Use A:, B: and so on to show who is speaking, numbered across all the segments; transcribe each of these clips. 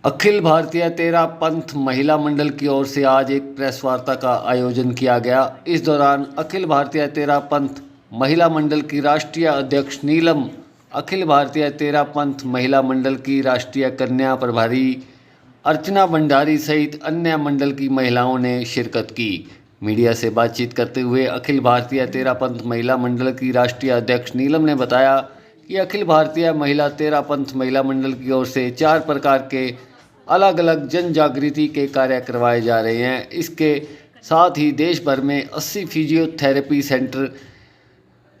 A: अखिल भारतीय तेरा पंथ महिला मंडल की ओर से आज एक प्रेस वार्ता का आयोजन किया गया। इस दौरान अखिल भारतीय तेरा पंथ महिला मंडल की राष्ट्रीय अध्यक्ष नीलम, अखिल भारतीय तेरा पंथ महिला मंडल की राष्ट्रीय कन्या प्रभारी अर्चना भंडारी सहित अन्य मंडल की महिलाओं ने शिरकत की। मीडिया से बातचीत करते हुए अखिल भारतीय तेरा पंथ महिला मंडल की राष्ट्रीय अध्यक्ष नीलम ने बताया कि अखिल भारतीय महिला तेरा पंथ महिला मंडल की ओर से 4 प्रकार के अलग अलग जन जागृति के कार्य करवाए जा रहे हैं। इसके साथ ही देश भर में 80 फिजियोथेरेपी सेंटर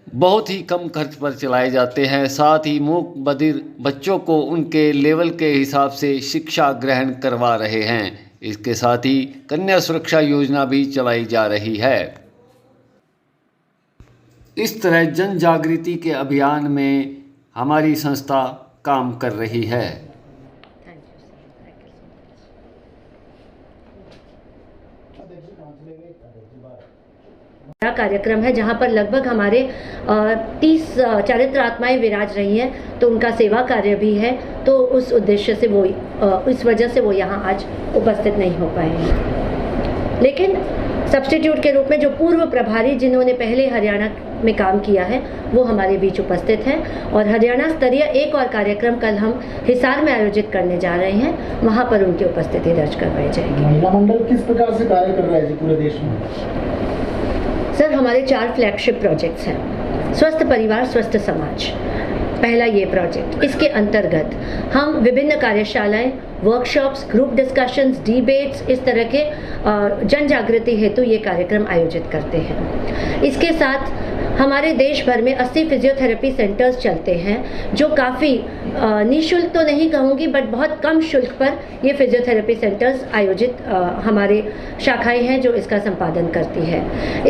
A: बहुत ही कम खर्च पर चलाए जाते हैं। साथ ही मूक बधिर बच्चों को उनके लेवल के हिसाब से शिक्षा ग्रहण करवा रहे हैं। इसके साथ ही कन्या सुरक्षा योजना भी चलाई जा रही है। इस तरह जन जागृति के अभियान में हमारी संस्था काम कर रही है।
B: बड़ा कार्यक्रम है जहां पर लगभग हमारे 30 चारित्र आत्माएं विराज रही हैं, तो उनका सेवा कार्य भी है। तो उस उद्देश्य से वो इस वजह से वो यहाँ आज उपस्थित नहीं हो पाए हैं। लेकिन सब्स्टिट्यूट के रूप में जो पूर्व प्रभारी जिन्होंने पहले हरियाणा में काम किया है वो हमारे बीच उपस्थित हैं। और हरियाणा स्तरीय एक और कार्यक्रम कल हम हिसार में आयोजित करने जा रहे हैं, वहाँ पर उनकी उपस्थिति दर्ज करवाई जाएगी।
C: महिला मंडल किस प्रकार से कार्य कर रहा है जी पूरे देश में?
B: सर, हमारे 4 फ्लैगशिप प्रोजेक्ट्स हैं। स्वस्थ परिवार स्वस्थ समाज पहला ये प्रोजेक्ट, इसके अंतर्गत हम विभिन्न कार्यशालाएं, वर्कशॉप्स, ग्रुप डिस्कशंस, डिबेट्स, इस तरह के जन जागृति हेतु ये कार्यक्रम आयोजित करते हैं। इसके साथ हमारे देश भर में 80 फिजियोथेरेपी सेंटर्स चलते हैं जो काफ़ी निःशुल्क तो नहीं कहूँगी बट बहुत कम शुल्क पर ये फिजियोथेरेपी सेंटर्स आयोजित हमारे शाखाएं हैं जो इसका संपादन करती है।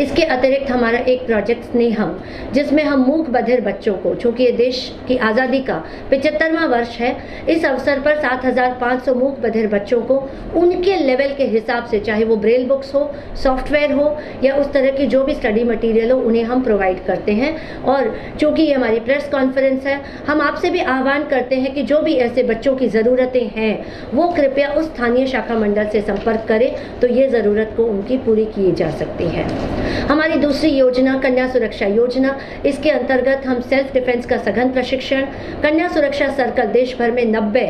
B: इसके अतिरिक्त हमारा एक प्रोजेक्ट स्नेहम, जिसमें हम मूक बधिर बच्चों को, चूँकि ये देश की आज़ादी का 75वां वर्ष है, इस अवसर पर 7500 मूक बधिर बच्चों को उनके लेवल के हिसाब से, चाहे वो ब्रेल बुक्स हो, सॉफ्टवेयर हो या उस तरह की जो भी स्टडी मटीरियल हो, उन्हें हम प्रोवाइड करते हैं। और चूँकि ये हमारी प्रेस कॉन्फ्रेंस है, हम आपसे भी आह्वान करते हैं कि जो भी ऐसे बच्चों की ज़रूरतें हैं वो कृपया उस स्थानीय शाखा मंडल से संपर्क करें, तो ये ज़रूरत को उनकी पूरी की जा सकती है। हमारी दूसरी योजना कन्या सुरक्षा योजना, इसके अंतर्गत हम सेल्फ डिफेंस का सघन प्रशिक्षण, कन्या सुरक्षा सर्कल देश भर में 90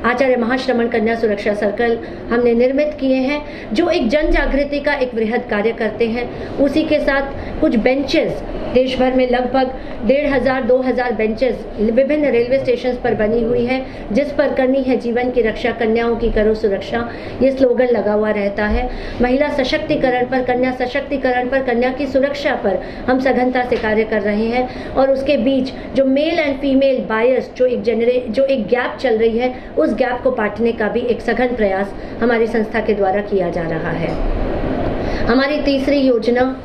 B: आचार्य महाश्रमण कन्या सुरक्षा सर्कल हमने निर्मित किए हैं जो एक जन जागृति का एक वृहद कार्य करते हैं। उसी के साथ कुछ बेंचेस देश भर में लगभग 1500-2000 बेंचेस विभिन्न रेलवे स्टेशन पर बनी हुई है, जिस पर करनी है जीवन की रक्षा, कन्याओं की करो सुरक्षा, ये स्लोगन लगा हुआ रहता है। महिला सशक्तिकरण पर, कन्या सशक्तिकरण पर, कन्या की सुरक्षा पर हम सघनता से कार्य कर रहे हैं। और उसके बीच जो मेल एंड फीमेल बायस जो एक गैप चल रही है, उस गैप को पाटने का भी एक सघन प्रयास हमारी संस्था के द्वारा किया जा रहा है। हमारी तीसरी योजना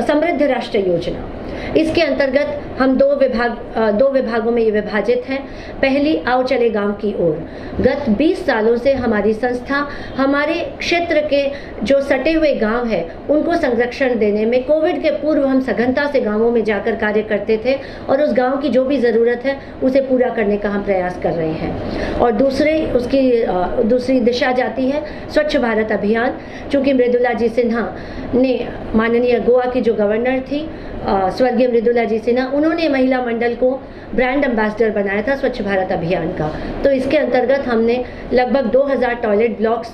B: समृद्ध राष्ट्र योजना, इसके अंतर्गत हम दो विभागों में ये विभाजित हैं। पहली, आओ चले गांव की ओर। गत 20 सालों से हमारी संस्था हमारे क्षेत्र के जो सटे हुए गांव हैं उनको संरक्षण देने में, कोविड के पूर्व हम सघनता से गांवों में जाकर कार्य करते थे और उस गांव की जो भी ज़रूरत है उसे पूरा करने का हम प्रयास कर रहे हैं। और दूसरी दिशा जाती है स्वच्छ भारत अभियान। चूँकि मृदुला जी सिन्हा ने, माननीय गोवा की जो गवर्नर थी स्वर्गीय मृदुला जी सिन्हा, उन्होंने महिला मंडल को ब्रांड एम्बेसडर बनाया था स्वच्छ भारत अभियान का। तो इसके अंतर्गत हमने लगभग 2000 टॉयलेट ब्लॉक्स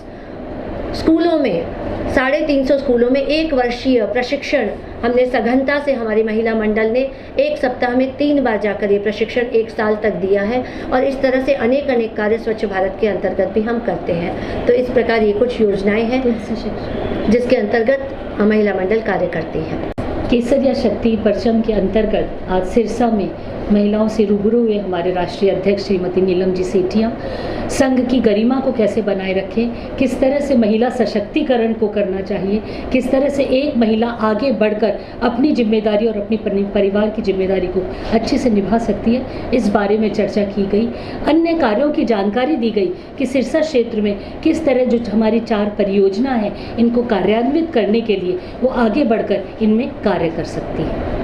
B: स्कूलों में, 350 स्कूलों में 1 वर्षीय प्रशिक्षण हमने सघनता से, हमारी महिला मंडल ने 1 सप्ताह में 3 बार जाकर ये प्रशिक्षण 1 साल तक दिया है। और इस तरह से अनेक कार्य स्वच्छ भारत के अंतर्गत भी हम करते हैं। तो इस प्रकार ये कुछ योजनाएं हैं जिसके अंतर्गत महिला मंडल कार्य करती है।
D: केसरिया शक्ति परचम के अंतर्गत आज सिरसा में महिलाओं से रूबरू हुए हमारे राष्ट्रीय अध्यक्ष श्रीमती नीलम जी सेठिया संघ की गरिमा को कैसे बनाए रखें, किस तरह से महिला सशक्तिकरण को करना चाहिए, किस तरह से एक महिला आगे बढ़कर अपनी जिम्मेदारी और अपनी परिवार की जिम्मेदारी को अच्छे से निभा सकती है, इस बारे में चर्चा की गई। अन्य कार्यों की जानकारी दी गई कि सिरसा क्षेत्र में किस तरह जो हमारी 4 परियोजना है इनको कार्यान्वित करने के लिए वो आगे बढ़कर इनमें कार्य कर सकती है।